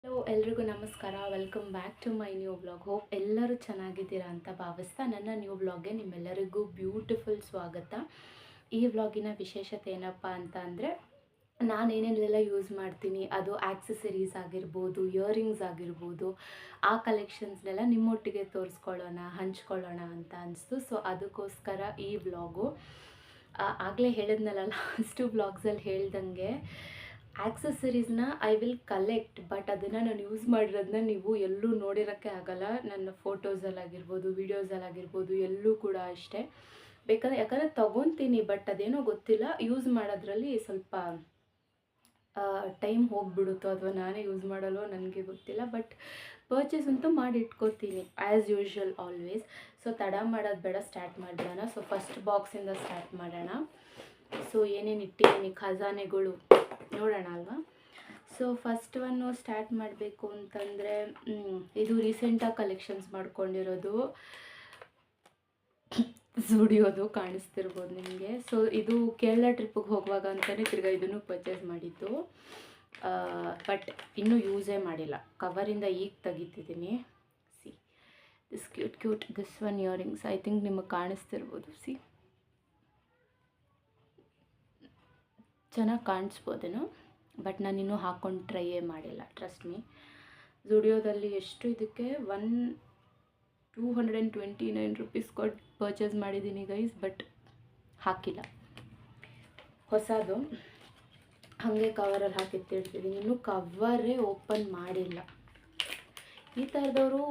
Hello ಎಲ್ರಿಗೂ ನಮಸ್ಕಾರ. Welcome back to my new vlog. Hope ಎಲ್ಲರೂ ಚೆನ್ನಾಗಿದ್ದೀರಾ ಅಂತ ಭಾವಿಸ್ತಾ ನನ್ನ ನ್ಯೂ ವ್ಲಾಗ್ಗೆ ನಿಮ್ಮೆಲ್ಲರಿಗೂ ಬ್ಯೂಟಿಫುಲ್ ಸ್ವಾಗತ. ಈ ವ್ಲಾಗಿನ ವಿಶೇಷತೆ ಏನಪ್ಪ ಅಂತ ಅಂದರೆ, ನಾನು ಏನೇನೆಲ್ಲ ಯೂಸ್ ಮಾಡ್ತೀನಿ, ಅದು ಆಕ್ಸೆಸರೀಸ್ ಆಗಿರ್ಬೋದು, ಇಯರಿಂಗ್ಸ್ ಆಗಿರ್ಬೋದು, ಆ ಕಲೆಕ್ಷನ್ಸ್ನೆಲ್ಲ ನಿಮ್ಮೊಟ್ಟಿಗೆ ತೋರಿಸ್ಕೊಳ್ಳೋಣ, ಹಂಚ್ಕೊಳ್ಳೋಣ ಅಂತ ಅನಿಸ್ತು. ಸೊ ಅದಕ್ಕೋಸ್ಕರ ಈ ವ್ಲಾಗು. ಆಗಲೇ ಹೇಳಿದ್ನಲ್ಲ ಲಾಸ್ಟು ವ್ಲಾಗ್ಸಲ್ಲಿ ಹೇಳ್ದಂಗೆ, ಆಕ್ಸೆಸರೀಸ್ನ ಐ ವಿಲ್ ಕಲೆಕ್ಟ್, ಬಟ್ ಅದನ್ನು ನಾನು ಯೂಸ್ ಮಾಡಿರೋದನ್ನ ನೀವು ಎಲ್ಲೂ ನೋಡಿರೋಕ್ಕೆ ಆಗಲ್ಲ. ನನ್ನ ಫೋಟೋಸಲ್ಲಾಗಿರ್ಬೋದು, ವೀಡಿಯೋಸಲ್ಲಾಗಿರ್ಬೋದು, ಎಲ್ಲೂ ಕೂಡ ಅಷ್ಟೇ. ಯಾಕಂದರೆ ತೊಗೊತೀನಿ, ಬಟ್ ಅದೇನೋ ಗೊತ್ತಿಲ್ಲ, ಯೂಸ್ ಮಾಡೋದ್ರಲ್ಲಿ ಸ್ವಲ್ಪ ಟೈಮ್ ಹೋಗಿಬಿಡುತ್ತೋ ಅಥವಾ ನಾನೇ ಯೂಸ್ ಮಾಡಲ್ವೋ ನನಗೆ ಗೊತ್ತಿಲ್ಲ. ಬಟ್ ಪರ್ಚೇಸ್ ಅಂತೂ ಮಾಡಿ ಇಟ್ಕೋತೀನಿ ಆ್ಯಸ್ ಯೂಶ್ವಲ್ ಆಲ್ವೇಸ್. ಸೊ ತಡ ಮಾಡೋದು ಬೇಡ, ಸ್ಟಾರ್ಟ್ ಮಾಡಿಬಿಡೋಣ. ಸೊ ಫಸ್ಟ್ ಬಾಕ್ಸಿಂದ ಸ್ಟಾರ್ಟ್ ಮಾಡೋಣ. ಸೊ ಏನೇನು ಇಟ್ಟಿದ್ದೀನಿ ಖಜಾನೆಗಳು ನೋಡೋಣ ಅಲ್ವಾ. ಸೊ ಫಸ್ಟ್ ಒನ್ನು ಸ್ಟಾರ್ಟ್ ಮಾಡಬೇಕು ಅಂತಂದರೆ, ಇದು ರೀಸೆಂಟಾಗಿ ಕಲೆಕ್ಷನ್ಸ್ ಮಾಡ್ಕೊಂಡಿರೋದು ಝುಡಿಯೋದು ಕಾಣಿಸ್ತಿರ್ಬೋದು ನಿಮಗೆ. ಸೊ ಇದು ಕೇರಳ ಟ್ರಿಪ್ಪಿಗೆ ಹೋಗುವಾಗ ಅಂತಲೇ ತಿರ್ಗಾ ಇದನ್ನು ಪರ್ಚೇಸ್ ಮಾಡಿದ್ದು, ಬಟ್ ಇನ್ನೂ ಯೂಸೇ ಮಾಡಿಲ್ಲ. ಕವರಿಂದ ಈಗ ತೆಗಿತಿದ್ದೀನಿ. See this cute this one earrings, I think ನಿಮಗೆ ಕಾಣಿಸ್ತಿರ್ಬೋದು. ಸಿ ಚೆನ್ನಾಗಿ ಕಾಣಿಸ್ಬೋದೇನೋ, ಬಟ್ ನಾನು ಇನ್ನೂ ಹಾಕ್ಕೊಂಡು ಟ್ರೈಯೇ ಮಾಡಿಲ್ಲ. Trust me. ಝುಡಿಯೋದಲ್ಲಿ ಎಷ್ಟು ಇದಕ್ಕೆ 229 ರುಪೀಸ್ ಕೊಟ್ಟು ಪರ್ಚೇಸ್ ಮಾಡಿದ್ದೀನಿ ಗೈಸ್, ಬಟ್ ಹಾಕಿಲ್ಲ. ಹೊಸದು ಹಾಗೆ ಕವರಲ್ಲಿ ಹಾಕಿತ್ತಿಡ್ತಿದ್ದೀನಿ, ಇನ್ನೂ ಕವರೇ ಓಪನ್ ಮಾಡಿಲ್ಲ. ಈ ಥರದವರು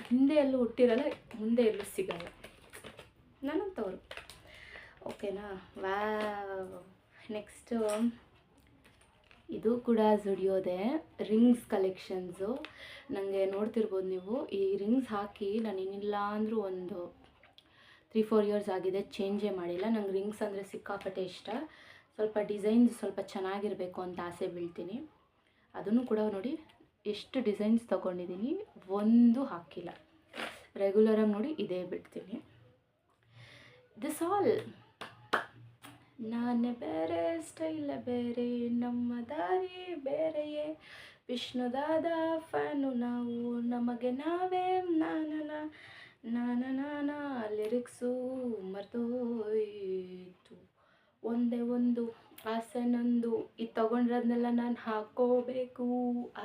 ಹಿಂದೆ ಎಲ್ಲೂ ಹುಟ್ಟಿರಲ್ಲ, ಮುಂದೆ ಎಲ್ಲೂ ಸಿಗಲ್ಲ ನನ್ನಂಥವ್ರು. ಓಕೆನಾ. ನೆಕ್ಸ್ಟು ಇದು ಕೂಡ ಝುಡಿಯೋದೆ ರಿಂಗ್ಸ್ ಕಲೆಕ್ಷನ್ಸು. ನನಗೆ ನೋಡ್ತಿರ್ಬೋದು ನೀವು, ಈ ರಿಂಗ್ಸ್ ಹಾಕಿ ನಾನು ಏನಿಲ್ಲ ಅಂದರೂ ಒಂದು 3-4 ಇಯರ್ಸ್ ಆಗಿದೆ, ಚೇಂಜೇ ಮಾಡಿಲ್ಲ. ನಂಗೆ ರಿಂಗ್ಸ್ ಅಂದರೆ ಸಿಕ್ಕಾಪಟ್ಟೆ ಇಷ್ಟ. ಸ್ವಲ್ಪ ಡಿಸೈನ್ಸ್ ಸ್ವಲ್ಪ ಚೆನ್ನಾಗಿರಬೇಕು ಅಂತ ಆಸೆ ಬೀಳ್ತೀನಿ. ಅದನ್ನು ಕೂಡ ನೋಡಿ ಎಷ್ಟು ಡಿಸೈನ್ಸ್ ತೊಗೊಂಡಿದ್ದೀನಿ, ಒಂದು ಹಾಕಿಲ್ಲ. ರೆಗ್ಯುಲರಾಗಿ ನೋಡಿ ಇದೇ ಬಿಡ್ತೀನಿ. This all. ನಾನೇ ಬೇರೆ, ಸ್ಟೈಲ ಬೇರೆ, ನಮ್ಮ ದಾರಿ ಬೇರೆಯೇ, ವಿಷ್ಣುದಾದ ಫ್ಯಾನು ನಾವು, ನಮಗೆ ನಾವೇ ನಾನ ಲಿರಿಕ್ಸು ಮರ್ತೋಯ್ತು. ಒಂದೇ ಒಂದು ಆಸೆ ನಂದು, ಇದು ತೊಗೊಂಡಿರೋದನ್ನೆಲ್ಲ ನಾನು ಹಾಕ್ಕೋಬೇಕು,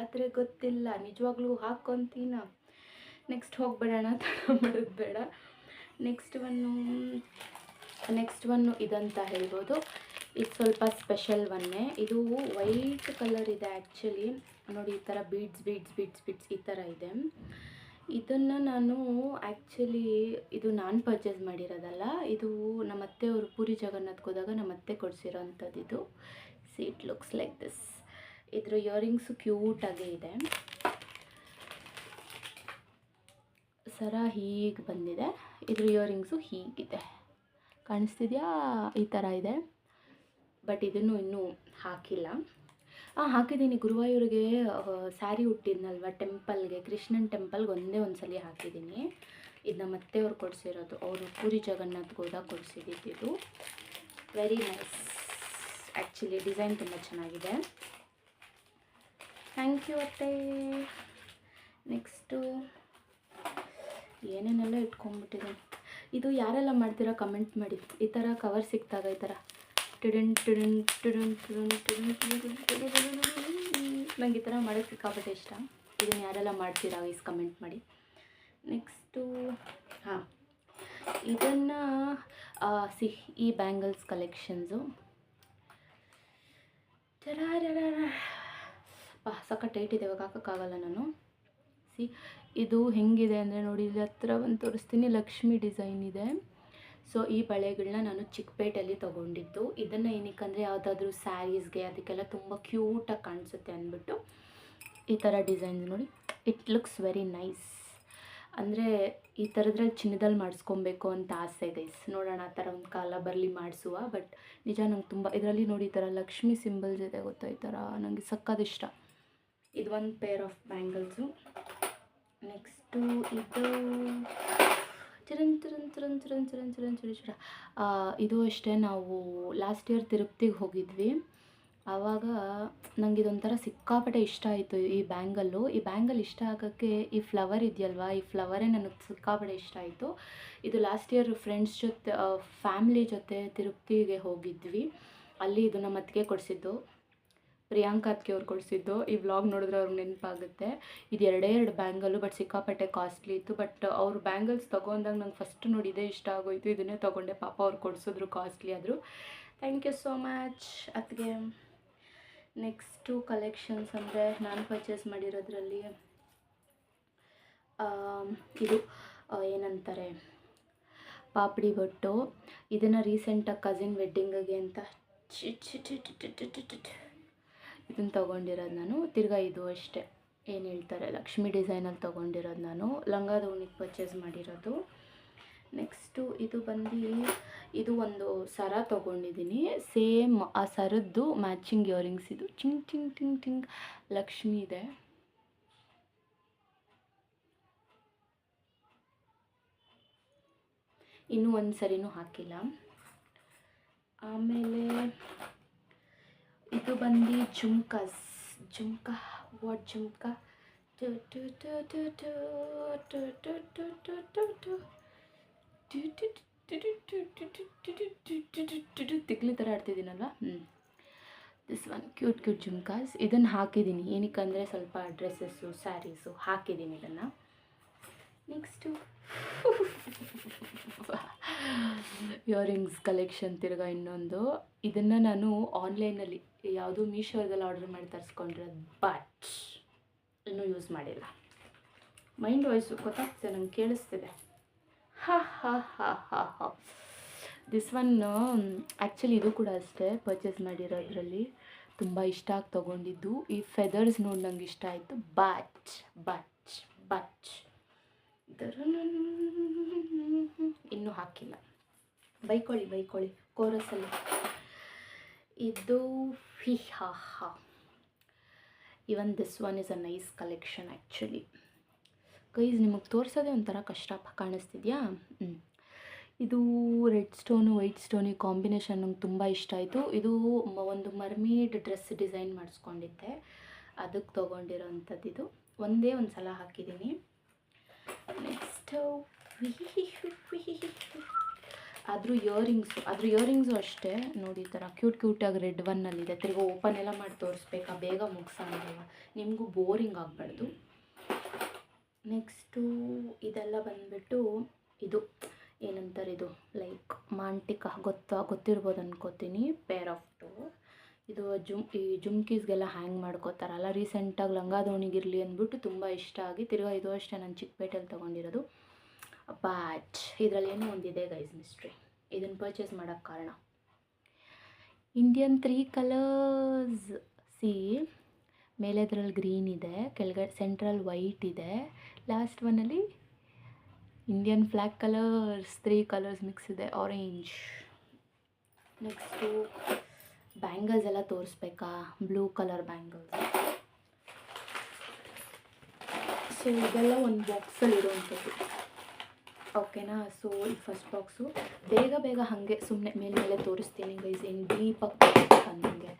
ಆದರೆ ಗೊತ್ತಿಲ್ಲ ನಿಜವಾಗ್ಲೂ ಹಾಕ್ಕೊತೀನ. ನೆಕ್ಸ್ಟ್ ಹೋಗ್ಬಿಡೋಣ, ತಡ ಮಾಡೋದು ಬೇಡ. ನೆಕ್ಸ್ಟ್ ಒನ್ನು ಇದಂತ ಹೇಳ್ಬೋದು. ಇದು ಸ್ವಲ್ಪ ಸ್ಪೆಷಲ್ ಒನ್ನೇ. ಇದು ವೈಟ್ ಕಲರ್ ಇದೆ ಆ್ಯಕ್ಚುಲಿ. ನೋಡಿ ಈ ಥರ ಬೀಡ್ಸ್ ಈ ಥರ ಇದೆ. ಇದನ್ನು ನಾನು ಆ್ಯಕ್ಚುಲಿ ಇದು ನಾನು ಪರ್ಚೇಸ್ ಮಾಡಿರೋದಲ್ಲ, ಇದು ನಮ್ಮ ಅತ್ತೆಯವರು ಪೂರಿ ಜಗನ್ನಾಥ್ಗೆ ಹೋದಾಗ ನಮ್ಮ ಅತ್ತೆ ಕೊಡಿಸಿರೋ ಅಂಥದ್ದು ಇದು. C it looks like this. ಇದ್ರ ಇಯರಿಂಗ್ಸು ಕ್ಯೂಟಾಗೇ ಇದೆ. ಸರ ಹೀಗೆ ಬಂದಿದೆ, ಇದ್ರ ಇಯರಿಂಗ್ಸು ಹೀಗಿದೆ, ಕಾಣಿಸ್ತಿದೆಯಾ? ಈ ಥರ ಇದೆ. ಬಟ್ ಇದನ್ನು ಇನ್ನೂ ಹಾಕಿಲ್ಲ. ಹಾಕಿದ್ದೀನಿ. ಗುರುವಾಯೂರಿಗೆ ಸ್ಯಾರಿ ಹುಟ್ಟಿದ್ನಲ್ವ ಟೆಂಪಲ್ಗೆ, ಕೃಷ್ಣನ ಟೆಂಪಲ್ಗೆ ಒಂದೇ ಒಂದು ಸಲ ಹಾಕಿದ್ದೀನಿ. ಇದು ನಮ್ಮ ಅತ್ತೆಯವ್ರು ಕೊಡಿಸಿರೋದು, ಅವರು ಪೂರಿ ಜಗನ್ನಾಥ್ಗೆ ಹೋದಾಗ ಕೊಡಿಸಿದ್ದು. Very nice actually. ಡಿಸೈನ್ ತುಂಬ ಚೆನ್ನಾಗಿದೆ. ಥ್ಯಾಂಕ್ ಯು ಅತ್ತೆ. ನೆಕ್ಸ್ಟು ಏನೇನೆಲ್ಲ ಇಟ್ಕೊಂಡ್ಬಿಟ್ಟಿದ್ದೀನಿ. ಇದು ಯಾರೆಲ್ಲ ಮಾಡ್ತೀರಾ ಕಮೆಂಟ್ ಮಾಡಿ. ಈ ಥರ ಕವರ್ ಸಿಕ್ತಾಗ ಈ ಥರ ನಂಗೆ ಈ ಥರ ಮಾಡೋಕ್ಕೆ ಸಿಕ್ಕಾಪಟ್ಟೆ ಇಷ್ಟ. ಇದನ್ನು ಯಾರೆಲ್ಲ ಮಾಡ್ತೀರಾ ವೈಸ್ ಕಮೆಂಟ್ ಮಾಡಿ. ನೆಕ್ಸ್ಟು ಇದನ್ನು ಈ ಬ್ಯಾಂಗಲ್ಸ್ ಕಲೆಕ್ಷನ್ಸು ಸಖತ್ ಟೈಟ್ ಇದೆ, ಇವಾಗ ಹಾಕೋಕ್ಕಾಗಲ್ಲ ನಾನು. ಇದು ಹೆಂಗಿದೆ ಅಂದರೆ ನೋಡಿ, ಇಲ್ಲಿ ಹತ್ರ ಒಂದು ತೋರಿಸ್ತೀನಿ. ಲಕ್ಷ್ಮಿ ಡಿಸೈನ್ ಇದೆ. ಸೊ ಈ ಬಳೆಗಳನ್ನ ನಾನು ಚಿಕ್ಕಪೇಟೆಯಲ್ಲಿ ತೊಗೊಂಡಿದ್ದು. ಇದನ್ನು ಏನಕ್ಕಂದರೆ ಯಾವುದಾದ್ರೂ ಸ್ಯಾರೀಸ್ಗೆ ಅದಕ್ಕೆಲ್ಲ ತುಂಬ ಕ್ಯೂಟಾಗಿ ಕಾಣಿಸುತ್ತೆ ಅಂದ್ಬಿಟ್ಟು ಈ ಥರ ಡಿಸೈನ್ಸ್ ನೋಡಿ. It looks very nice. ಅಂದರೆ ಈ ಥರದ್ರಲ್ಲಿ ಚಿನ್ನದಲ್ಲಿ ಮಾಡಿಸ್ಕೊಬೇಕು ಅಂತ ಆಸೆ ಗೈಸ್. ನೋಡೋಣ ಆ ಥರ ಒಂದು ಕಾಲ ಬರಲಿ ಮಾಡಿಸುವ. ಬಟ್ ನಿಜ ನಂಗೆ ತುಂಬ ಇದರಲ್ಲಿ ನೋಡಿ ಈ ಥರ ಲಕ್ಷ್ಮಿ ಸಿಂಬಲ್ಸ್ ಇದೆ ಗೊತ್ತಾ, ಈ ಥರ ನನಗೆ ಸಕ್ಕತ್ ಇಷ್ಟ. ಇದು ಒಂದು ಪೇರ್ ಆಫ್ ಬ್ಯಾಂಗಲ್ಸು. ನೆಕ್ಸ್ಟು ಇದು ಇದು ಅಷ್ಟೇ. ನಾವು ಲಾಸ್ಟ್ ಇಯರ್ ತಿರುಪತಿಗೆ ಹೋಗಿದ್ವಿ. ಆವಾಗ ನಂಗೆ ಇದೊಂಥರ ಸಿಕ್ಕಾಪಟ್ಟೆ ಇಷ್ಟ ಆಯಿತು ಈ ಬ್ಯಾಂಗಲ್ಲು. ಈ ಬ್ಯಾಂಗಲ್ ಇಷ್ಟ ಆಗೋಕ್ಕೆ ಈ ಫ್ಲವರ್ ಇದೆಯಲ್ವಾ, ಈ ಫ್ಲವರೇ ನನಗೆ ಸಿಕ್ಕಾಪಟ್ಟೆ ಇಷ್ಟ ಆಯಿತು. ಇದು ಲಾಸ್ಟ್ ಇಯರ್ ಫ್ರೆಂಡ್ಸ್ ಜೊತೆ ಫ್ಯಾಮ್ಲಿ ಜೊತೆ ತಿರುಪತಿಗೆ ಹೋಗಿದ್ವಿ. ಅಲ್ಲಿ ಇದು ನಮ್ಮ ಅತ್ತಿಗೆ ಕೊಡಿಸಿದ್ದು, ಪ್ರಿಯಾಂಕಾ ಅತ್ತಿಗೆ ಅವ್ರು ಕೊಡಿಸಿದ್ದು. ಈ ವ್ಲಾಗ್ ನೋಡಿದ್ರೆ ಅವ್ರಿಗೆ ನೆನಪಾಗುತ್ತೆ. ಇದು ಎರಡೇ ಎರಡು ಬ್ಯಾಂಗಲ್ಲು, ಬಟ್ ಸಿಕ್ಕಾಪಟ್ಟೆ ಕಾಸ್ಟ್ಲಿ ಇತ್ತು. ಬಟ್ ಅವ್ರು ಬ್ಯಾಂಗಲ್ಸ್ ತೊಗೊಂಡಾಗ ನಂಗೆ ಫಸ್ಟ್ ನೋಡಿ ಇದೇ ಇಷ್ಟ ಆಗೋಯಿತು, ಇದನ್ನೇ ತೊಗೊಂಡೆ. ಪಾಪ ಅವ್ರು ಕೊಡಿಸಿದ್ರು, ಕಾಸ್ಟ್ಲಿ ಆದರೂ. ಥ್ಯಾಂಕ್ ಯು ಸೋ ಮಚ್ ಅತ್ತಿಗೆ. ನೆಕ್ಸ್ಟು ಕಲೆಕ್ಷನ್ಸ್ ಅಂದರೆ ನಾನು ಪರ್ಚೇಸ್ ಮಾಡಿರೋದ್ರಲ್ಲಿ ಇದು ಏನಂತಾರೆ, ಪಾಪಡಿ ಬೊಟ್ಟು. ಇದನ್ನು ರೀಸೆಂಟಾಗಿ ಕಸಿನ್ ವೆಡ್ಡಿಂಗಿಗೆ ಅಂತ ಇದನ್ನು ತೊಗೊಂಡಿರೋದು ನಾನು. ತಿರ್ಗಾ ಇದು ಅಷ್ಟೇ, ಏನು ಹೇಳ್ತಾರೆ, ಲಕ್ಷ್ಮಿ ಡಿಸೈನಲ್ಲಿ ತೊಗೊಂಡಿರೋದು ನಾನು. ಲಂಗ ದಾವಣಿಗೆ ಪರ್ಚೇಸ್ ಮಾಡಿರೋದು. ನೆಕ್ಸ್ಟು ಇದು ಬಂದು, ಇದು ಒಂದು ಸರ ತೊಗೊಂಡಿದ್ದೀನಿ. ಸೇಮ್ ಆ ಸರದ್ದು ಮ್ಯಾಚಿಂಗ್ ಇಯರಿಂಗ್ಸ್. ಇದು ಟಿಂಗ್ ಟಿಂಗ್ ಟಿಂಗ್ ಟಿಂಗ್ ಲಕ್ಷ್ಮಿ ಇದೆ. ಇನ್ನೂ ಒಂದು ಸರಿನೂ ಹಾಕಿಲ್ಲ. ಆಮೇಲೆ ಇದು ಬಂದು ಜುಮ್ಕಾಸ್. ವಾಟ್ ಜುಮ್ಕಾ, ತಿಕ್ಲಿ ಥರ ಆಡ್ತಿದ್ದೀನಲ್ವ. This one cute jhumkas. ಇದನ್ನು ಹಾಕಿದ್ದೀನಿ ಏನಕ್ಕಂದರೆ ಸ್ವಲ್ಪ ಡ್ರೆಸ್ಸಸ್ಸು, ಸ್ಯಾರೀಸು ಹಾಕಿದ್ದೀನಿ ಇದನ್ನು. Next earrings collection. ತಿರ್ಗಾ ಇನ್ನೊಂದು, ಇದನ್ನು ನಾನು ಆನ್ಲೈನಲ್ಲಿ ಯಾವುದೋ ಮೀಶೋದಲ್ಲಿ ಆರ್ಡರ್ ಮಾಡಿ ತರಿಸ್ಕೊಂಡಿರೋದು, ಬಟ್ ಇನ್ನೂ ಯೂಸ್ ಮಾಡಿಲ್ಲ. ಮೈಂಡ್ ವಾಯ್ಸು ಗೊತ್ತಾಗ್ತಿದೆ, ನಂಗೆ ಕೇಳಿಸ್ತಿದೆ. ದಿಸ್ ಒನ್ ಆ್ಯಕ್ಚುಲಿ ಇದು ಕೂಡ ಅಷ್ಟೇ, ಪರ್ಚೇಸ್ ಮಾಡಿರೋದ್ರಲ್ಲಿ ತುಂಬ ಇಷ್ಟ ಆಗಿ ತೊಗೊಂಡಿದ್ದು. ಈ ಫೆದರ್ಸ್ ನೋಡಿ ನಂಗೆ ಇಷ್ಟ ಆಯಿತು. ಬಟ್ ಇನ್ನೂ ಹಾಕಿಲ್ಲ. ಬೈಕೊಳ್ಳಿ ಕೋರಸಲ್ಲಿ. ಇದು ಇವನ್ this one is a nice collection actually. Guys ನಿಮಗೆ ತೋರಿಸೋದೇ ಒಂಥರ ಕಷ್ಟ ಕಾಣಿಸ್ತಿದ್ಯಾ? ಇದು ರೆಡ್ ಸ್ಟೋನು ವೈಟ್ ಸ್ಟೋನ್ ಈ ಕಾಂಬಿನೇಷನ್ ನಂಗೆ ತುಂಬ ಇಷ್ಟ ಆಯಿತು. ಇದು ಒಂದು ಮರ್ಮೇಡ್ ಡ್ರೆಸ್ ಡಿಸೈನ್ ಮಾಡಿಸ್ಕೊಂಡಿದ್ದೆ, ಅದಕ್ಕೆ ತೊಗೊಂಡಿರೋಂಥದ್ದು. ಇದು ಒಂದೇ ಒಂದು ಸಲ ಹಾಕಿದ್ದೀನಿ. ನೆಕ್ಸ್ಟು ಅದ್ರ ಇಯರಿಂಗ್ಸು ಅಷ್ಟೇ ನೋಡಿ, ಈ ಥರ ಕ್ಯೂಟಾಗಿ ರೆಡ್ ಒನ್ನಲ್ಲಿದೆ. ತಿರ್ಗಿ ಓಪನ್ ಎಲ್ಲ ಮಾಡಿ ತೋರಿಸ್ಬೇಕಾ, ಬೇಗ ಮುಗಿಸೋಂಗಿಲ್ಲ, ನಿಮಗೂ ಬೋರಿಂಗ್ ಆಗಬಾರ್ದು. ನೆಕ್ಸ್ಟು ಇದೆಲ್ಲ ಬಂದುಬಿಟ್ಟು ಇದು ಏನಂತಾರೆ, ಇದು ಲೈಕ್ ಮಾಂಟಿಕ ಗೊತ್ತಿರ್ಬೋದು ಅನ್ಕೋತೀನಿ, ಪೇರ್ ಆಫ್ ಟು. ಇದು ಈ ಜುಮ್ಕೀಸ್ಗೆಲ್ಲ ಹ್ಯಾಂಗ್ ಮಾಡ್ಕೋತಾರಲ್ಲ, ರೀಸೆಂಟಾಗಿ ಲಂಗಾದೋಣಿಗಿರಲಿ ಅಂದ್ಬಿಟ್ಟು ತುಂಬ ಇಷ್ಟ ಆಗಿ, ತಿರ್ಗಾ ಇದು ಅಷ್ಟೇ ನಾನು ಚಿಕ್ಕಪೇಟೆಯಲ್ಲಿ ತೊಗೊಂಡಿರೋದು. ಬಟ್ ಇದರಲ್ಲಿ ಏನೋ ಒಂದಿದೆ ಗೈಸ್, ಮಿಸ್ಟ್ರಿ. ಇದನ್ನು ಪರ್ಚೇಸ್ ಮಾಡೋಕ್ಕೆ ಕಾರಣ ಇಂಡಿಯನ್ 3 ಕಲರ್ಸ್. ಮೇಲೆದ್ರಲ್ಲಿ ಗ್ರೀನ್ ಇದೆ, ಕೆಳಗಡೆ ಸೆಂಟ್ರಲ್ ವೈಟ್ ಇದೆ, ಲಾಸ್ಟ್ ಒನ್ನಲ್ಲಿ Indian flag colours, 3 colours mix ಇದೆ, ಆರೆಂಜ್. ನೆಕ್ಸ್ಟು ಬ್ಯಾಂಗಲ್ಸ್ ಎಲ್ಲ ತೋರಿಸ್ಬೇಕಾ, ಬ್ಲೂ ಕಲರ್ ಬ್ಯಾಂಗಲ್ಸ್. ಸೊ ಇದೆಲ್ಲ ಒಂದು ಬಾಕ್ಸಲ್ಲಿ ಇರೋವಂಥದ್ದು, ಓಕೆನಾ. ಸೊ ಈ ಫಸ್ಟ್ ಬಾಕ್ಸು ಬೇಗ ಹಾಗೆ ಸುಮ್ಮನೆ ಮೇಲೆ ತೋರಿಸ್ತೀನಿ ಗೈಸ್, ಏನು ಡೀಪಾಗಿ ನನಗೆ.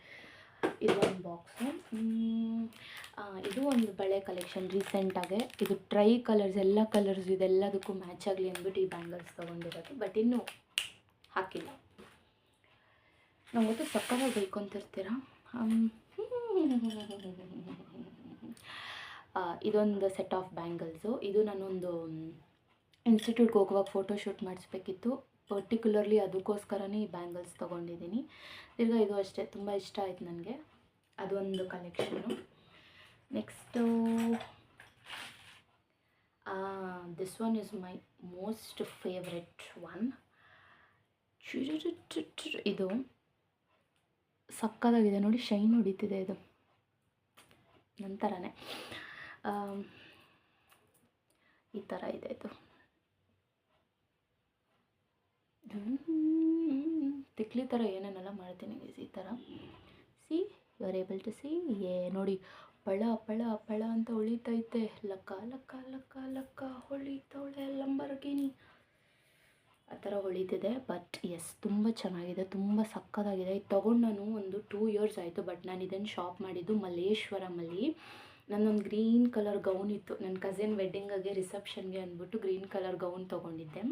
ಇದು ಒಂದು ಬಾಕ್ಸು. ಇದು ಒಂದು ಬಳೆ ಕಲೆಕ್ಷನ್ ರೀಸೆಂಟಾಗೆ. ಇದು ಟ್ರೈ ಕಲರ್ಸ್, ಎಲ್ಲ ಕಲರ್ಸ್ ಇದೆಲ್ಲದಕ್ಕೂ ಮ್ಯಾಚ್ ಆಗಲಿ ಅಂದ್ಬಿಟ್ಟು ಈ ಬ್ಯಾಂಗಲ್ಸ್ ತೊಗೊಂಡಿರೋದು, ಬಟ್ ಇನ್ನೂ ಹಾಕಿಲ್ಲ. ನಾವು ಗೊತ್ತು ಸಕ್ಕತ್ತಾಗಿ ಬೈಕೊಂತಿರ್ತೀರ. ಇದೊಂದು ಸೆಟ್ ಆಫ್ ಬ್ಯಾಂಗಲ್ಸು. ಇದು ನಾನೊಂದು ಇನ್ಸ್ಟಿಟ್ಯೂಟ್ಗೆ ಹೋಗುವಾಗ ಫೋಟೋಶೂಟ್ ಮಾಡಿಸ್ಬೇಕಿತ್ತು, ಪರ್ಟಿಕ್ಯುಲರ್ಲಿ ಅದಕ್ಕೋಸ್ಕರನೇ ಈ ಬ್ಯಾಂಗಲ್ಸ್ ತೊಗೊಂಡಿದ್ದೀನಿ. ತಿರ್ಗಾ ಇದು ಅಷ್ಟೇ, ತುಂಬ ಇಷ್ಟ ಆಯ್ತು ನನಗೆ, ಅದೊಂದು collection. Next this one is my most favourite one. ಇದು ಸಕ್ಕತ್ತಾಗಿದೆ ನೋಡಿ, ಶೈನ್ ಹೊಡಿತಿದೆ. ಇದು ನಂತರನೇ ಈ ಥರ ಇದೆ. ಇದು ತಿಕ್ಲಿ ಥರ ಏನೇನೆಲ್ಲ ಮಾಡ್ತೀನಿ ಈ ಥರ. See you are able to see. ನೋಡಿ, ಪಳ ಅಂತ ಹೊಳಿತೈತೆ. ಲಕ್ಕ ಹೊಳಿತವಳೆ ಲಂಬರ್ಗಿನಿ. ಆ ಥರ ಹೊಳಿತಿದೆ. ಬಟ್ ಎಸ್, ತುಂಬ ಚೆನ್ನಾಗಿದೆ, ತುಂಬ ಸಕ್ಕತ್ತಾಗಿದೆ. ಇದು ತೊಗೊಂಡು ನಾನು ಒಂದು 2 ಇಯರ್ಸ್ ಆಯಿತು. ಬಟ್ ನಾನು ಇದನ್ನು ಶಾಪ್ ಮಾಡಿದ್ದು ಮಲ್ಲೇಶ್ವರಮಲ್ಲಿ. ನನ್ನೊಂದು ಗ್ರೀನ್ ಕಲರ್ ಗೌನ್ ಇತ್ತು, ನನ್ನ ಕಸಿನ್ ವೆಡ್ಡಿಂಗಿಗೆ ರಿಸೆಪ್ಷನ್ಗೆ ಅಂದ್ಬಿಟ್ಟು ಗ್ರೀನ್ ಕಲರ್ ಗೌನ್ ತೊಗೊಂಡಿದ್ದೆ.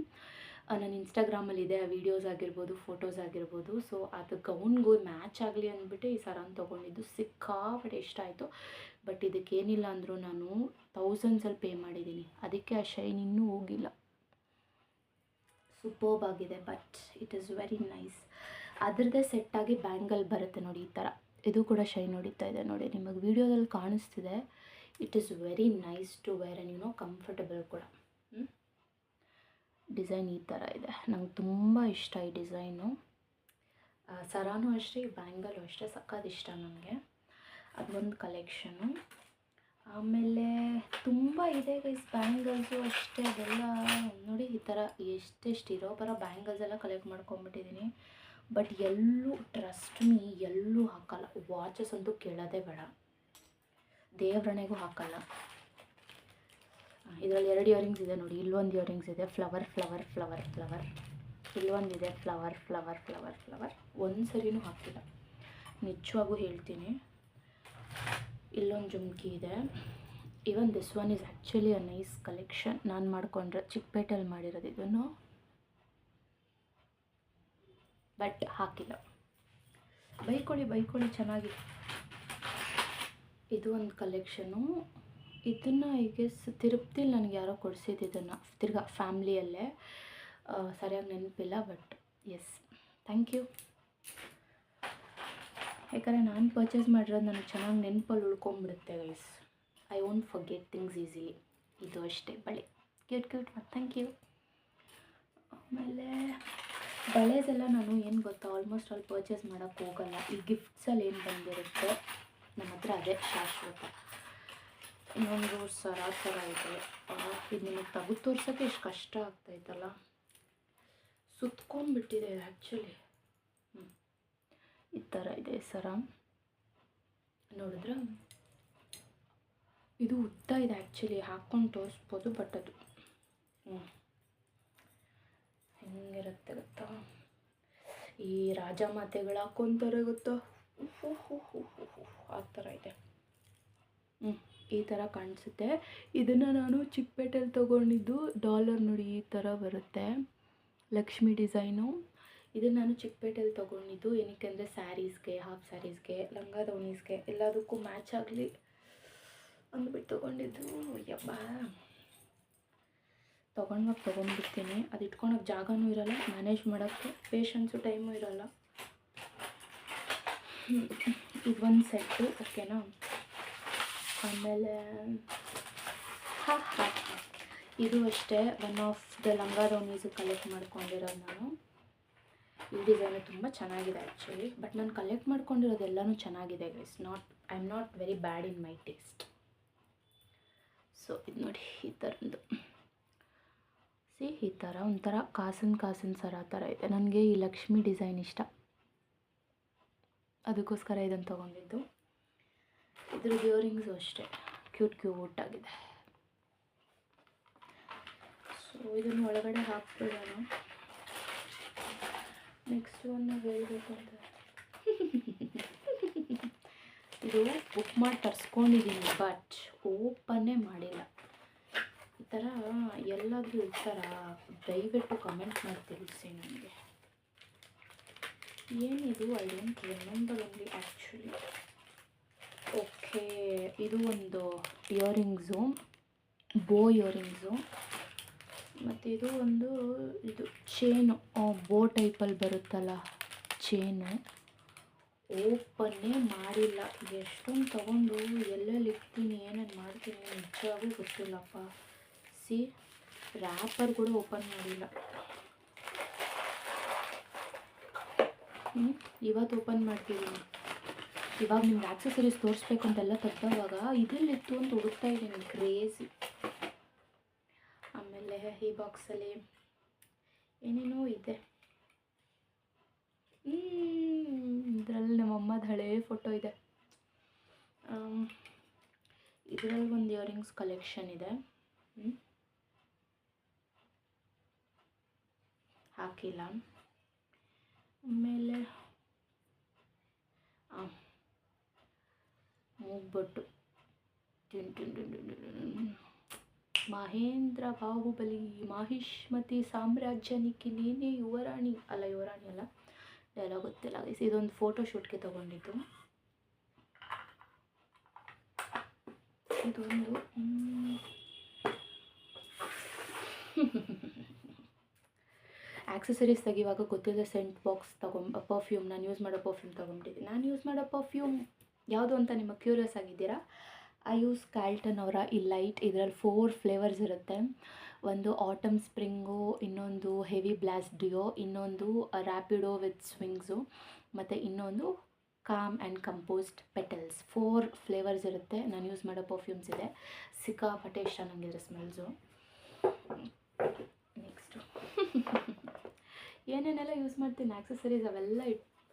ನನ್ನ ಇನ್ಸ್ಟಾಗ್ರಾಮಲ್ಲಿದೆ ಆ ವೀಡಿಯೋಸ್ ಆಗಿರ್ಬೋದು, ಫೋಟೋಸ್ ಆಗಿರ್ಬೋದು. ಸೊ ಅದು ಗೌನ್ಗೂ ಮ್ಯಾಚ್ ಆಗಲಿ ಅಂದ್ಬಿಟ್ಟು ಈ ಸರನ ತೊಗೊಂಡಿದ್ದು. ಸಿಕ್ಕಾಪಟ್ಟೆ ಇಷ್ಟ ಆಯಿತು. ಬಟ್ ಇದಕ್ಕೇನಿಲ್ಲ ಅಂದರೂ ನಾನು ಥೌಸಂಡ್ಸಲ್ಲಿ ಪೇ ಮಾಡಿದ್ದೀನಿ, ಅದಕ್ಕೆ ಆ ಶೈನ್ ಇನ್ನೂ ಹೋಗಿಲ್ಲ. ಸೂಪರ್ಬ್ ಆಗಿದೆ, but it is very nice. ಅದರದ್ದೇ ಸೆಟ್ಟಾಗಿ ಬ್ಯಾಂಗಲ್ ಬರುತ್ತೆ ನೋಡಿ, ಈ ಥರ. ಇದು ಕೂಡ ಶೈನ್ ಹೊಡಿತಾ ಇದೆ ನೋಡಿ, ನಿಮಗೆ ವೀಡಿಯೋದಲ್ಲಿ ಕಾಣಿಸ್ತಿದೆ. It is very nice to wear and comfortable ಕೂಡ. ಡಿಸೈನ್ ಈ ಥರ ಇದೆ, ನಂಗೆ ತುಂಬ ಇಷ್ಟ ಈ ಡಿಸೈನು. ಸರಾನೂ ಅಷ್ಟೇ, ಈ ಬ್ಯಾಂಗಲು ಅಷ್ಟೇ, ಸಕ್ಕತ್ ಇಷ್ಟ ನನಗೆ. ಅದೊಂದು ಕಲೆಕ್ಷನು. ಆಮೇಲೆ ತುಂಬ ಇದೆ ಗೈಸ್, ಬ್ಯಾಂಗಲ್ಸು ಅಷ್ಟೇ. ಅದೆಲ್ಲ ನೋಡಿ, ಈ ಥರ ಎಷ್ಟೆಷ್ಟು ಇರೋ ಬರೋ ಬ್ಯಾಂಗಲ್ಸ್ ಎಲ್ಲ ಕಲೆಕ್ಟ್ ಮಾಡ್ಕೊಂಬಿಟ್ಟಿದ್ದೀನಿ. ಬಟ್ ಎಲ್ಲೂ ಟ್ರಸ್ಟ್ ಮೀ ಎಲ್ಲೂ ಹಾಕಲ್ಲ. ವಾಚಸ್ ಅಂತೂ ಕೇಳೋದೇ ಬೇಡ, ದೇವ್ರಣೆಗೂ ಹಾಕಲ್ಲ. ಇದರಲ್ಲಿ 2 ಇಯರಿಂಗ್ಸ್ ಇದೆ ನೋಡಿ. ಇಲ್ಲೊಂದು ಇಯರಿಂಗ್ಸ್ ಇದೆ, ಫ್ಲವರ್ ಫ್ಲವರ್ ಫ್ಲವರ್ ಫ್ಲವರ್. ಇಲ್ಲೊಂದಿದೆ ಫ್ಲವರ್ ಫ್ಲವರ್ ಫ್ಲವರ್ ಫ್ಲವರ್. ಒಂದು ಸರಿನೂ ಹಾಕಿಲ್ಲ, ನಿಜವಾಗೂ ಹೇಳ್ತೀನಿ. ಇಲ್ಲೊಂದು ಜುಮ್ಕಿ ಇದೆ. Even this one is actually a nice collection. ನಾನು ಮಾಡಿಕೊಂಡ್ರೆ ಚಿಕ್ಕಪೇಟೆಯಲ್ಲಿ ಮಾಡಿರೋದು ಇದನ್ನು, ಬಟ್ ಹಾಕಿಲ್ಲ. ಬೈಕೊಳ್ಳಿ ಚೆನ್ನಾಗಿದೆ. ಇದು ಒಂದು ಕಲೆಕ್ಷನು. ಇದನ್ನು ಐ ಗೆಸ್ ತಿರುಪ್ತಿಲಿ ನನಗೆ ಯಾರೋ ಕೊಡಿಸಿದ್ದು ಇದನ್ನು, ತಿರ್ಗಾ ಫ್ಯಾಮ್ಲಿಯಲ್ಲೇ. ಸರಿಯಾಗಿ ನೆನಪಿಲ್ಲ, ಬಟ್ ಎಸ್, ಥ್ಯಾಂಕ್ ಯು. ಯಾಕಂದರೆ ನಾನು ಪರ್ಚೇಸ್ ಮಾಡಿರೋದು ನನಗೆ ಚೆನ್ನಾಗಿ ನೆನಪಲ್ಲಿ ಉಳ್ಕೊಂಬಿಡುತ್ತೆ guys. I won't forget things easily. ಇದು ಅಷ್ಟೇ ಬಳೆ, ಕ್ಯೂಟ್ ಥ್ಯಾಂಕ್ ಯು. ಆಮೇಲೆ ಬಳೆದೆಲ್ಲ ನಾನು ಏನು ಗೊತ್ತಾ, ಆಲ್ಮೋಸ್ಟ್ ಅಲ್ಲಿ ಪರ್ಚೇಸ್ ಮಾಡೋಕ್ಕೆ ಹೋಗಲ್ಲ. ಈ ಗಿಫ್ಟ್ಸಲ್ಲಿ ಏನು ಬಂದಿರುತ್ತೆ ನಮ್ಮ ಹತ್ರ ಅದೇ ಶಾಶ್ವತ. ಇನ್ನೊಂದು ಸರ ಥರ ಇದೆ, ಇದು ನಿಮಗೆ ತೆಗೆದು ತೋರ್ಸೋಕ್ಕೆ ಎಷ್ಟು ಕಷ್ಟ ಆಗ್ತಾಯಿತ್ತಲ್ಲ. ಸುತ್ಕೊಂಡ್ಬಿಟ್ಟಿದೆ ಇದು ಆ್ಯಕ್ಚುಲಿ. ಈ ಥರ ಇದೆ ಸರ, ನೋಡಿದ್ರೆ ಇದು ಉದ್ದ ಇದೆ ಆ್ಯಕ್ಚುಲಿ, ಹಾಕ್ಕೊಂಡು ತೋರಿಸ್ಬೋದು. ಬಟ್ ಅದು ಹೆಂಗಿರುತ್ತೆ ಗೊತ್ತಾ, ಈ ರಾಜ ಮಾತೆಗಳು ಹಾಕ್ಕೊತಾರೆ ಗೊತ್ತಾ, ಆ ಥರ ಇದೆ. ಈ ಥರ ಕಾಣಿಸುತ್ತೆ. ಇದನ್ನು ನಾನು ಚಿಕ್ಕಪೇಟೆಯಲ್ಲಿ ತೊಗೊಂಡಿದ್ದು. ಡಾಲರ್ ನೋಡಿ ಈ ಥರ ಬರುತ್ತೆ, ಲಕ್ಷ್ಮಿ ಡಿಸೈನು. ಇದನ್ನು ನಾನು ಚಿಕ್ಕಪೇಟೆಯಲ್ಲಿ ತೊಗೊಂಡಿದ್ದು. ಏನಕ್ಕೆ ಅಂದರೆ ಸ್ಯಾರೀಸ್ಗೆ, ಹಾಫ್ ಸ್ಯಾರೀಸ್ಗೆ, ಲಂಗ ದಾವಣೀಸ್ಗೆ ಎಲ್ಲದಕ್ಕೂ ಮ್ಯಾಚ್ ಆಗಲಿ ಅಂದ್ಬಿಟ್ಟು ತೊಗೊಂಡಿದ್ದು. ಯಬ್ಬ, ತೊಗೊಂಡ್ಬಿಡ್ತೀನಿ. ಅದು ಇಟ್ಕೊಳಕ್ಕೆ ಜಾಗನೂ ಇರೋಲ್ಲ, ಮ್ಯಾನೇಜ್ ಮಾಡೋಕ್ಕೆ ಪೇಷನ್ಸು ಟೈಮು ಇರೋಲ್ಲ. ಇದೊಂದು ಸೆಟ್ಟು, ಓಕೆನಾ. ಆಮೇಲೆ ಇದು ಅಷ್ಟೇ, ಒನ್ ಆಫ್ ದ ಲಂಗ ದಾವಣೀಸು ಕಲೆಕ್ಟ್ ಮಾಡ್ಕೊಂಡಿರೋದು ನಾನು. ಈ ಡಿಸೈನು ತುಂಬ ಚೆನ್ನಾಗಿದೆ ಆ್ಯಕ್ಚುಲಿ. ಬಟ್ ನಾನು ಕಲೆಕ್ಟ್ ಮಾಡ್ಕೊಂಡಿರೋದೆಲ್ಲನೂ ಚೆನ್ನಾಗಿದೆ guys. I am not very bad in my taste. So ಇದು ನೋಡಿ, ಈ ಥರದ್ದು ಈ ಥರ ಒಂಥರ ಕಾಸಿನ ಸರ ಥರ ಇದೆ. ನನಗೆ ಈ ಲಕ್ಷ್ಮಿ ಡಿಸೈನ್ ಇಷ್ಟ, ಅದಕ್ಕೋಸ್ಕರ ಇದನ್ನು ತೊಗೊಂಡಿದ್ದು. ಇದ್ರದ್ದು ಇಯರಿಂಗ್ಸು ಅಷ್ಟೇ ಕ್ಯೂಟ್ ಆಗಿದೆ. ಸೊ ಇದನ್ನು ಒಳಗಡೆ ಹಾಕ್ಬಿಡೋಣ. ನೆಕ್ಸ್ಟ್ ಒಂದು ಹೇಳ್ಬೇಕಂತ, ಇದು ಬುಕ್ ಮಾಡಿ ತರಿಸ್ಕೊಂಡಿದ್ದೀನಿ, ಬಟ್ ಓಪನ್ನೇ ಮಾಡಿಲ್ಲ. ಈ ಥರ ಎಲ್ಲಾದರೂ ಇರ್ತಾರ, ದಯವಿಟ್ಟು ಕಮೆಂಟ್ ಮಾಡಿ ತಿಳಿಸಿ ನನಗೆ. ಏನಿದು, I don't remember only actually. Okay, ಇದು ಒಂದು ಇಯರಿಂಗ್ಸು, ಬೋ ಇಯರಿಂಗ್ಸು. ಮತ್ತು ಇದು ಒಂದು ಇದು ಚೇನು, ಬೋ ಟೈಪಲ್ಲಿ ಬರುತ್ತಲ್ಲ ಚೇನು. ಓಪನ್ನೇ ಮಾಡಿಲ್ಲ. ಎಷ್ಟೊಂದು ತೊಗೊಂಡು ಎಲ್ಲೆಲ್ಲಿ ಇಡ್ತೀನಿ, ಏನೇನು ಮಾಡ್ತೀನಿ ನಿಜವಾಗೂ ಗೊತ್ತಿಲ್ಲಪ್ಪ. ರ್ಯಾಪರ್ ಕೂಡ ಓಪನ್ ಮಾಡಿಲ್ಲ. ಇವತ್ತು ಓಪನ್ ಮಾಡ್ತಿದ್ದೀನಿ. ಇವಾಗ ನಿಮ್ಗೆ ಆಕ್ಸೆಸರೀಸ್ ತೋರಿಸ್ಬೇಕು ಅಂತೆಲ್ಲ ತೆಗ್ದವಾಗ ಇದೆಲ್ಲಿತ್ತು ಅಂತ ಹುಡುಕ್ತಾ ಇದ್ದೀನಿ, ಕ್ರೇಜಿ. ಆಮೇಲೆ ಈ ಬಾಕ್ಸಲ್ಲಿ ಏನೇನೋ ಇದೆ. ಇದರಲ್ಲಿ ನಮ್ಮಮ್ಮದ ಹಳೇ ಫೋಟೋ ಇದೆ. ಇದರಲ್ಲಿ ಒಂದು ಇಯರಿಂಗ್ಸ್ ಕಲೆಕ್ಷನ್ ಇದೆ. ಹಾಕಿಲ್ಲ. ಆಮೇಲೆ ಮೂಗ್ಬೊಟ್ಟು ಮಹೇಂದ್ರ ಬಾಹುಬಲಿ ಮಾಹಿಷ್ಮತಿ ಸಾಮ್ರಾಜ್ಯನಿಕ್ಕಿ ನೀನೇ ಯುವರಾಣಿ ಅಲ್ಲ, ಯುವರಾಣಿ ಅಲ್ಲ, ಡೈಲಾಗ್ ಗೊತ್ತಿಲ್ಲ ಗೈಸ್. ಇದೊಂದು ಫೋಟೋ ಶೂಟ್ಗೆ ತೊಗೊಂಡಿದ್ದು. ಇದೊಂದು ಆಕ್ಸೆಸರೀಸ್ ತೆಗಿವಾಗ ಗೊತ್ತಿಲ್ಲದೆ ಸೆಂಟ್ ಬಾಕ್ಸ್ ಪರ್ಫ್ಯೂಮ್, ನಾನು ಯೂಸ್ ಮಾಡೋ ಪರ್ಫ್ಯೂಮ್ ತೊಗೊಂಡಿದ್ದೀನಿ. ನಾನು ಯೂಸ್ ಮಾಡೋ ಪರ್ಫ್ಯೂಮ್ ಯಾವುದು ಅಂತ ನಿಮಗೆ ಕ್ಯೂರಿಯಸ್ ಆಗಿದ್ದೀರಾ? ಐ ಯೂಸ್ ಕ್ಯಾಲ್ಟನ್ ಅವರ ಈ ಲೈಟ್. ಇದರಲ್ಲಿ 4 ಫ್ಲೇವರ್ಸ್ ಇರುತ್ತೆ. ಒಂದು ಆಟಮ್ ಸ್ಪ್ರಿಂಗು, ಇನ್ನೊಂದು ಹೆವಿ ಬ್ಲಾಸ್ಟ್ ಡಿಯೋ, ಇನ್ನೊಂದು ರ್ಯಾಪಿಡೋ ವಿತ್ ಸ್ವಿಂಗ್ಸು, ಮತ್ತು ಇನ್ನೊಂದು com and composed petals. 4 flavours ಇರುತ್ತೆ. ನಾನು ಯೂಸ್ ಮಾಡೋ ಪರ್ಫ್ಯೂಮ್ಸ್ ಇದೆ. ಸಿಕ್ಕಾಪಟ್ಟೆ ಇಷ್ಟ ನನಗಿದ್ರೆ ಸ್ಮೆಲ್ಸು. ನೆಕ್ಸ್ಟು ಏನೇನೆಲ್ಲ ಯೂಸ್ ಮಾಡ್ತೀನಿ ಆಕ್ಸೆಸರೀಸ್ ಅವೆಲ್ಲ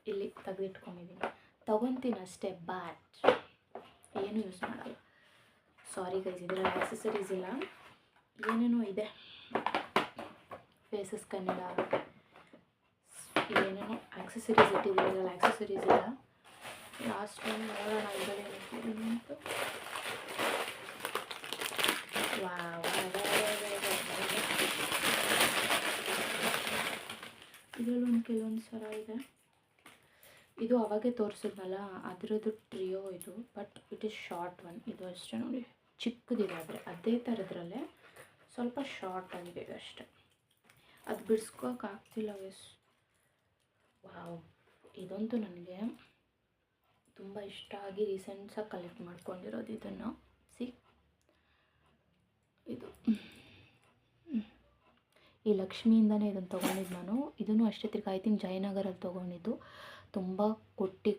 ಇಲ್ಲಿ ತೆಗೆದಿಟ್ಕೊಂಡಿದ್ದೀನಿ. ತೊಗೊತೀನಿ ಅಷ್ಟೇ, ಬಟ್ ಏನು ಯೂಸ್ ಮಾಡಲ್ಲ. ಸಾರಿ ಗೈಸ್, ಇದರಲ್ಲಿ ಆಕ್ಸೆಸರೀಸ್ ಇಲ್ಲ, ಏನೇನೋ ಇದೆ. ಫೇಸಸ್ ಕನ್ನಡ ಏನೇನೋ ಆಕ್ಸೆಸರೀಸ್ ಇಟ್ಟಿದ್ದೀನಿ, ಇದರಲ್ಲಿ ಆಕ್ಸೆಸರೀಸ್ ಇಲ್ಲ. ಲಾಸ್ಟ್ ಟೈಮ್ ನೋಡೋಣ ಇದರಲ್ಲಿ ಅಂತ. ಇದರಲ್ಲೊಂದು ಕೆಲವೊಂದು ಸರ ಇದೆ. ಇದು ಅವಾಗೆ ತೋರಿಸಿದ್ನಲ್ಲ ಅದರದ್ದು ಟ್ರಿಯೋ ಇದು, but it is short one. ಇದು ಅಷ್ಟೇ ನೋಡಿ, ಚಿಕ್ಕದಿದೆ. ಆದರೆ ಅದೇ ಥರದ್ರಲ್ಲೇ ಸ್ವಲ್ಪ ಶಾರ್ಟ್ ಆಗಿದೆ ಅಷ್ಟೆ. ಅದು ಬಿಡಿಸ್ಕೋಕ್ಕಾಗ್ತಿಲ್ಲ ವೆಸ್. ವಾವ್, ಇದಂತೂ ನನಗೆ ತುಂಬ ಇಷ್ಟ ಆಗಿ ರೀಸೆಂಟ್ಸಾಗಿ ಕಲೆಕ್ಟ್ ಮಾಡ್ಕೊಂಡಿರೋದು ಇದನ್ನು. ಇದು ಈ ಲಕ್ಷ್ಮಿಯಿಂದನೇ ಇದನ್ನು ತೊಗೊಂಡಿದ್ದು ನಾನು. ಇದನ್ನು ಅಷ್ಟೇ ತಿರ್ಗಿ ಐ ಥಿಂಕ್ ಜಯನಗರಲ್ಲಿ ತೊಗೊಂಡಿದ್ದು. ತುಂಬ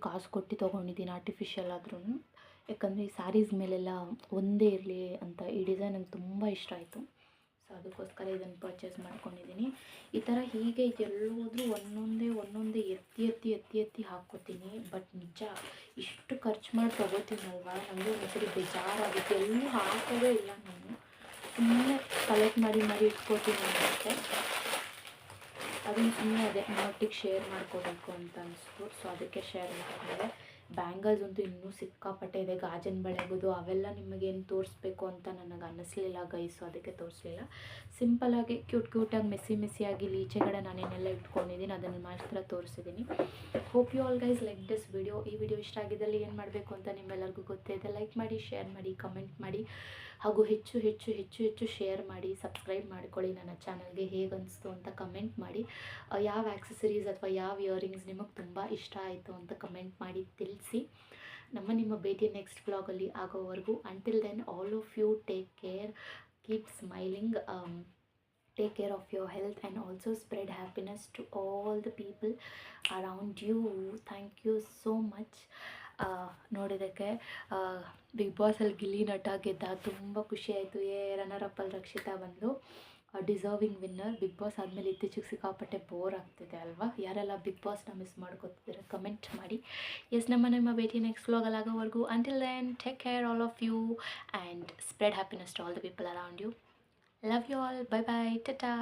ಕಾಸು ಕೊಟ್ಟು ತೊಗೊಂಡಿದ್ದೀನಿ, ಆರ್ಟಿಫಿಷಿಯಲ್ ಆದ್ರೂ. ಯಾಕಂದರೆ ಈ ಸ್ಯಾರೀಸ್ ಮೇಲೆಲ್ಲ ಒಂದೇ ಇರಲಿ ಅಂತ ಈ ಡಿಸೈನ್ ನಂಗೆ ತುಂಬ ಇಷ್ಟ ಆಯಿತು. ಸೊ ಅದಕ್ಕೋಸ್ಕರ ಇದನ್ನು ಪರ್ಚೇಸ್ ಮಾಡ್ಕೊಂಡಿದ್ದೀನಿ. ಈ ಥರ ಹೀಗೆ ಎಲ್ಲೋದ್ರೂ ಒಂದೊಂದೇ ಎತ್ತಿ ಹಾಕ್ಕೋತೀನಿ. ಬಟ್ ನಿಜ ಇಷ್ಟು ಖರ್ಚು ಮಾಡಿ ತೊಗೋತೀನಲ್ವ, ನನಗೆ ಒಂದ್ಸರಿ ಬೇಜಾರಾಗುತ್ತೆ. ಎಲ್ಲೂ ಹಾಕೋದೇ ಇಲ್ಲ ನಾನು, ಸುಮ್ಮನೆ ಕಲೆಕ್ಟ್ ಮಾಡಿ ಇಟ್ಕೋತೀನಿ ಅಷ್ಟೇ. ಅದನ್ನು ಸುಮ್ಮನೆ ಅದೇ ನಮ್ಮೊಟ್ಟಿಗೆ ಶೇರ್ ಮಾಡ್ಕೋಬೇಕು ಅಂತ ಅನಿಸ್ತು. ಸೊ ಅದಕ್ಕೆ ಶೇರ್ ಮಾಡಿದೆ. ಬ್ಯಾಂಗಲ್ಸ್ ಅಂತೂ ಇನ್ನೂ ಸಿಕ್ಕಾಪಟ್ಟೆ ಇದೆ. ಗಾಜಿನ ಬಳೆಗೋದು ಅವೆಲ್ಲ ನಿಮಗೇನು ತೋರಿಸ್ಬೇಕು ಅಂತ ನನಗೆ ಅನ್ನಿಸ್ಲಿಲ್ಲ ಗೈಸು, ಅದಕ್ಕೆ ತೋರಿಸ್ಲಿಲ್ಲ. ಸಿಂಪಲಾಗಿ ಕ್ಯೂಟಾಗಿ ಮೆಸ್ಸಿಯಾಗಿ ಈಚೆಗಡೆ ನಾನೇನೆಲ್ಲ ಇಟ್ಕೊಂಡಿದ್ದೀನಿ ಅದನ್ನು ಮಾತ್ರ ತೋರಿಸಿದ್ದೀನಿ. Hope you all guys like this video. ಈ ವಿಡಿಯೋ ಇಷ್ಟ ಆಗಿದ್ದಲ್ಲಿ ಏನು ಮಾಡಬೇಕು ಅಂತ ನಿಮ್ಮೆಲ್ಲರಿಗೂ ಗೊತ್ತೇ ಇದೆ. ಲೈಕ್ ಮಾಡಿ, ಶೇರ್ ಮಾಡಿ, ಕಮೆಂಟ್ ಮಾಡಿ, ಹಾಗೂ ಹೆಚ್ಚು ಶೇರ್ ಮಾಡಿ. ಸಬ್ಸ್ಕ್ರೈಬ್ ಮಾಡ್ಕೊಳ್ಳಿ ನನ್ನ ಚಾನಲ್ಗೆ. ಹೇಗೆ ಅನಿಸ್ತು ಅಂತ ಕಮೆಂಟ್ ಮಾಡಿ. ಯಾವ ಆಕ್ಸೆಸರೀಸ್ ಅಥವಾ ಯಾವ ಇಯರಿಂಗ್ಸ್ ನಿಮಗೆ ತುಂಬ ಇಷ್ಟ ಆಯಿತು ಅಂತ ಕಮೆಂಟ್ ಮಾಡಿ ತಿಳಿಸಿ. ನಿಮ್ಮ ಭೇಟಿ ನೆಕ್ಸ್ಟ್ ವ್ಲಾಗಲ್ಲಿ ಆಗೋವರೆಗೂ, until then all of you take care, keep smiling, take care of your health, and also spread happiness to all the people around you. Thank you so much. ನೋಡಿದ್ದಕ್ಕೆ ಬಿಗ್ ಬಾಸಲ್ಲಿ ಗಿಲ್ಲಿ ನಟ ಗೆದ್ದ, ತುಂಬ ಖುಷಿ ಆಯಿತು. ರನ್ನರ್ ಅಪ್ಪಲ್ಲಿ ರಕ್ಷಿತಾ ಬಂದು deserving winner. Big boss ಆದಮೇಲೆ ಇತ್ತೀಚೆಗೆ ಸಿಕ್ಕಾಪಟ್ಟೆ ಬೋರ್ ಆಗ್ತಿದೆ ಅಲ್ವಾ? ಯಾರೆಲ್ಲ ಬಿಗ್ ಬಾಸ್ನ ಮಿಸ್ ಮಾಡ್ಕೊತಿದ್ದಾರೆ ಕಮೆಂಟ್ ಮಾಡಿ. ಎಸ್, ನಮ್ಮ ಭೇಟಿ ನೆಕ್ಸ್ಟ್ ವ್ಲಾಗಲ್ಲಿ ಆಗೋವರೆಗೂ, until then take care all of you and spread happiness to all the people around you. Love you all. Bye bye. Ta-ta.